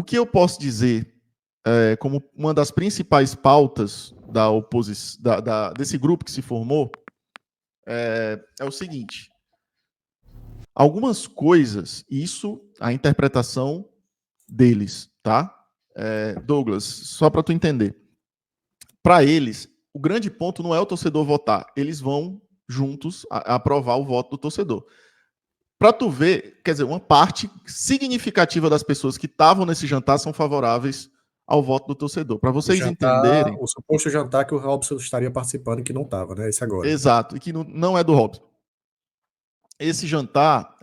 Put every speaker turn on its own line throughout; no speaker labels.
que eu posso dizer como uma das principais pautas da oposição, desse grupo que se formou é o seguinte: algumas coisas, isso a interpretação deles, tá? Douglas, só para tu entender. Para eles, o grande ponto não é o torcedor votar, eles vão juntos aprovar o voto do torcedor. Para tu ver, quer dizer, uma parte significativa das pessoas que estavam nesse jantar são favoráveis ao voto do torcedor. Para vocês entenderem.
O suposto jantar que o Robson estaria participando e que não estava, né? Esse agora.
Exato, e que não é do Robson. Esse jantar,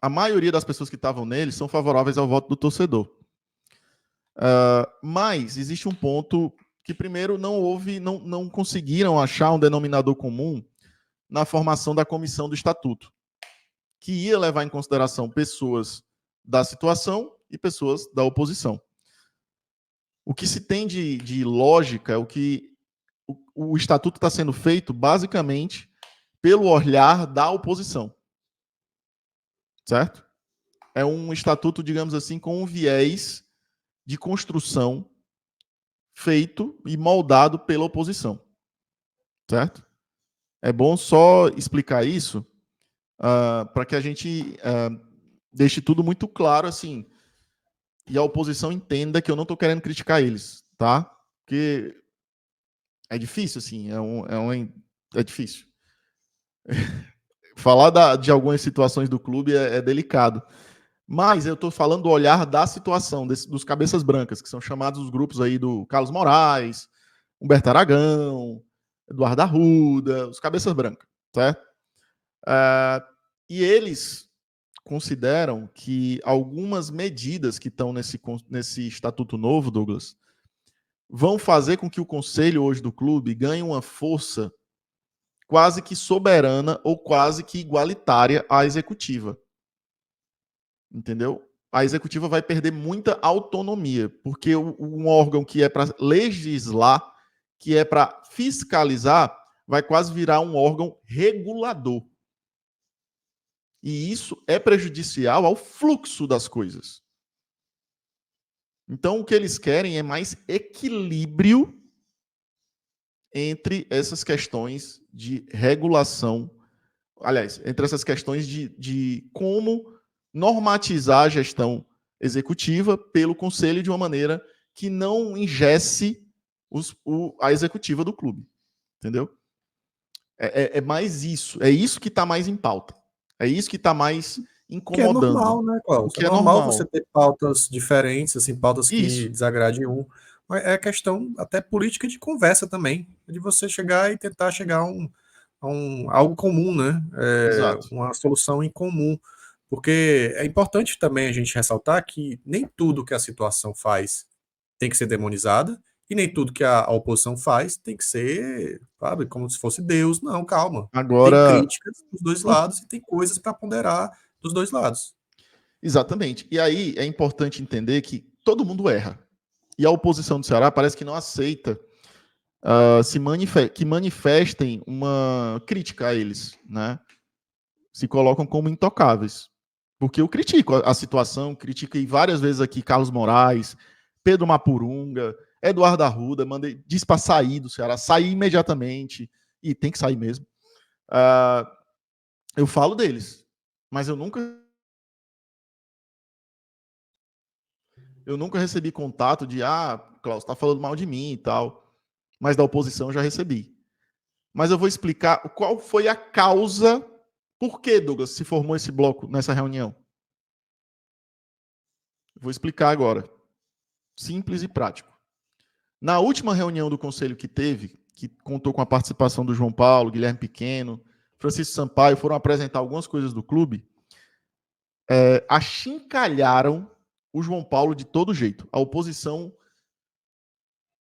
a maioria das pessoas que estavam nele são favoráveis ao voto do torcedor. Mas existe um ponto que, primeiro, não conseguiram achar um denominador comum na formação da comissão do estatuto, que ia levar em consideração pessoas da situação e pessoas da oposição. O que se tem de lógica é que o estatuto está sendo feito basicamente pelo olhar da oposição. Certo? É um estatuto, digamos assim, com um viés de construção feito e moldado pela oposição. Certo? É bom só explicar isso para que a gente deixe tudo muito claro, assim, e a oposição entenda que eu não estou querendo criticar eles, tá? Porque é difícil, assim, é difícil. Falar de algumas situações do clube é delicado. Mas eu estou falando do olhar da situação, dos cabeças brancas, que são chamados os grupos aí do Carlos Moraes, Humberto Aragão, Eduardo Arruda, os cabeças brancas, certo? E eles consideram que algumas medidas que estão nesse estatuto novo, Douglas, vão fazer com que o conselho hoje do clube ganhe uma força quase que soberana ou quase que igualitária à executiva. Entendeu? A executiva vai perder muita autonomia, porque um órgão que é para legislar, que é para fiscalizar, vai quase virar um órgão regulador. E isso é prejudicial ao fluxo das coisas. Então, o que eles querem é mais equilíbrio entre essas questões de regulação, aliás, entre essas questões de como normatizar a gestão executiva pelo conselho de uma maneira que não ingesse a executiva do clube. Entendeu? É mais isso. É isso que está mais em pauta. É isso que está mais
Que é
incomodando.
normal, né, Klaus?
O que
É
é
normal
normal.
você ter pautas diferentes, assim, pautas que
Isso.
desagradem um. Mas é questão até política de conversa também, de você chegar e tentar chegar a algo comum, né?
Exato.
Uma solução em comum. Porque é importante também a gente ressaltar que nem tudo que a situação faz tem que ser demonizada, e nem tudo que a oposição faz tem que ser, sabe, como se fosse Deus. Não, calma. Tem
Agora,
críticas dos dois lados e tem coisas para ponderar dos dois lados.
exatamente. E aí é importante entender que todo mundo erra. E a oposição do Ceará parece que não aceita que manifestem uma crítica a eles, né? Se colocam como intocáveis. Porque eu critico a situação, critiquei várias vezes aqui Carlos Moraes, Pedro Mapurunga, Eduardo Arruda, disse para sair do Ceará, sair imediatamente, e tem que sair mesmo. Eu falo deles, mas eu nunca recebi contato de, Klaus, tá falando mal de mim e tal, mas da oposição eu já recebi. Mas eu vou explicar qual foi a causa, por que, Douglas, se formou esse bloco nessa reunião. Vou explicar agora. Simples e prático. Na última reunião do conselho que teve, que contou com a participação do João Paulo, Guilherme Pequeno, Francisco Sampaio, foram apresentar algumas coisas do clube, achincalharam o João Paulo de todo jeito. A oposição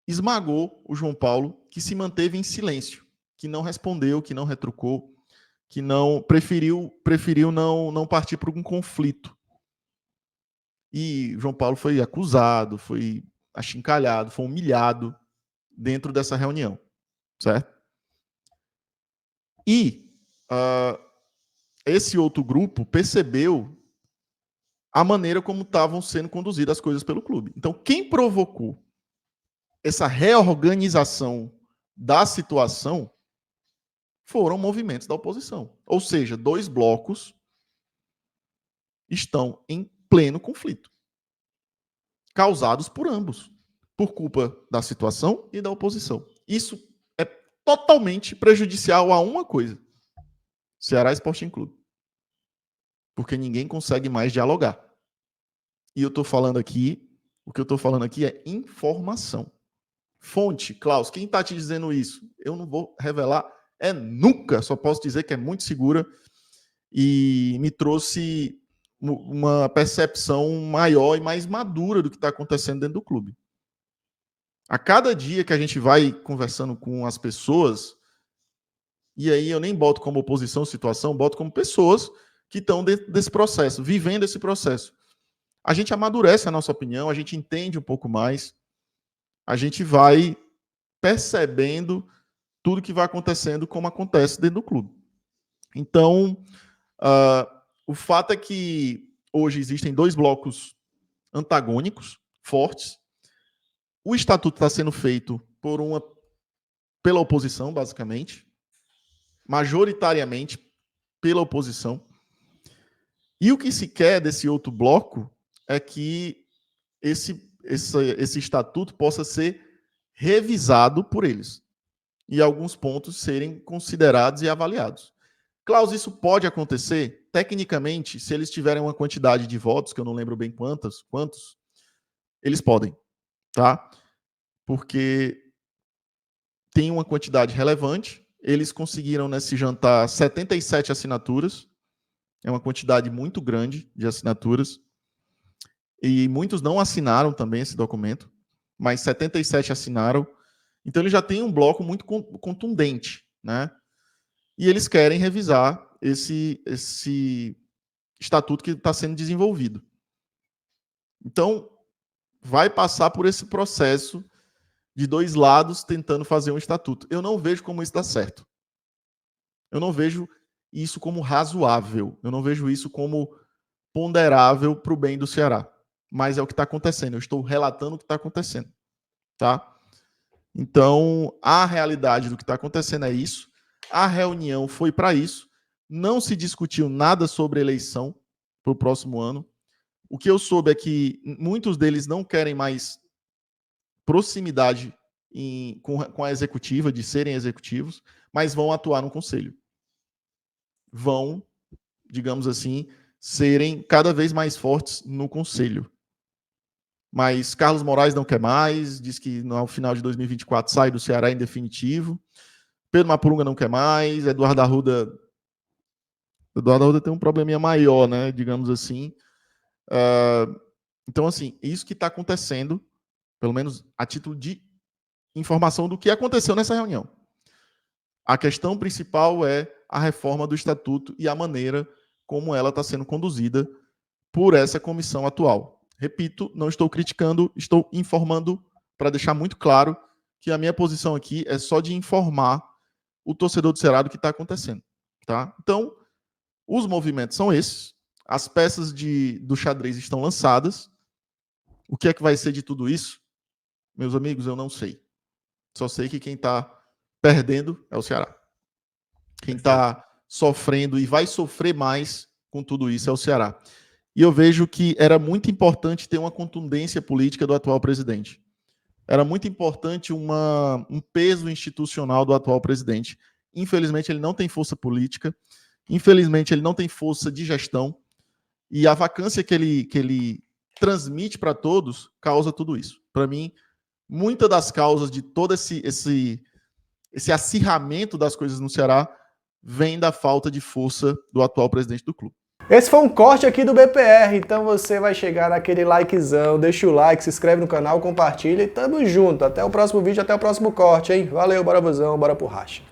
esmagou o João Paulo, que se manteve em silêncio, que não respondeu, que não retrucou, que não preferiu não partir para um conflito. E João Paulo foi acusado, foi achincalhado, foi humilhado dentro dessa reunião, certo? E esse outro grupo percebeu a maneira como estavam sendo conduzidas as coisas pelo clube. Então, quem provocou essa reorganização da situação foram movimentos da oposição. Ou seja, dois blocos estão em pleno conflito, causados por ambos, por culpa da situação e da oposição. Isso é totalmente prejudicial a uma coisa: Ceará Sporting Clube. Porque ninguém consegue mais dialogar. E eu estou falando aqui, o que eu estou falando aqui é informação. Fonte, Klaus, quem está te dizendo isso? Eu não vou revelar, nunca, só posso dizer que é muito segura e me trouxe uma percepção maior e mais madura do que está acontecendo dentro do clube. A cada dia que a gente vai conversando com as pessoas, e aí eu nem boto como oposição situação, boto como pessoas que estão dentro desse processo, vivendo esse processo. A gente amadurece a nossa opinião, a gente entende um pouco mais, a gente vai percebendo tudo que vai acontecendo como acontece dentro do clube. Então, o fato é que hoje existem dois blocos antagônicos, fortes. O estatuto está sendo feito pela oposição, basicamente, majoritariamente pela oposição. E o que se quer desse outro bloco é que esse estatuto possa ser revisado por eles e alguns pontos serem considerados e avaliados. Klaus, isso pode acontecer? Tecnicamente, se eles tiverem uma quantidade de votos, que eu não lembro bem quantos, eles podem, tá? Porque tem uma quantidade relevante, eles conseguiram nesse jantar 77 assinaturas, é uma quantidade muito grande de assinaturas, e muitos não assinaram também esse documento, mas 77 assinaram, então ele já tem um bloco muito contundente, né? E eles querem revisar esse estatuto que está sendo desenvolvido. Então, vai passar por esse processo de dois lados tentando fazer um estatuto. Eu não vejo como isso dá certo. Eu não vejo isso como razoável. Eu não vejo isso como ponderável para o bem do Ceará. Mas é o que está acontecendo. Eu estou relatando o que está acontecendo. Tá? Então, a realidade do que está acontecendo é isso. A reunião foi para isso. Não se discutiu nada sobre eleição para o próximo ano. O que eu soube é que muitos deles não querem mais proximidade com a executiva, de serem executivos, mas vão atuar no conselho. Vão, digamos assim, serem cada vez mais fortes no conselho. Mas Carlos Moraes não quer mais, diz que no final de 2024 sai do Ceará em definitivo. Pedro Mapurunga não quer mais, Eduardo Arruda tem um probleminha maior, né, digamos assim. Então, assim, isso que está acontecendo, pelo menos a título de informação do que aconteceu nessa reunião. A questão principal é a reforma do estatuto e a maneira como ela está sendo conduzida por essa comissão atual. Repito, não estou criticando, estou informando para deixar muito claro que a minha posição aqui é só de informar o torcedor do Ceará do que está acontecendo. Tá? Então, os movimentos são esses, as peças do xadrez estão lançadas. O que é que vai ser de tudo isso? Meus amigos, eu não sei. Só sei que quem está perdendo é o Ceará. Quem está sofrendo e vai sofrer mais com tudo isso é o Ceará. E eu vejo que era muito importante ter uma contundência política do atual presidente. Era muito importante um peso institucional do atual presidente. Infelizmente, ele não tem força política. Infelizmente, ele não tem força de gestão. E a vacância que ele transmite para todos causa tudo isso. Para mim, muitas das causas de todo esse acirramento das coisas no Ceará vem da falta de força do atual presidente do clube.
Esse foi um corte aqui do BPR, então você vai chegar naquele likezão, deixa o like, se inscreve no canal, compartilha e tamo junto. Até o próximo vídeo, até o próximo corte, hein? Valeu, bora Vozão, bora pro racha.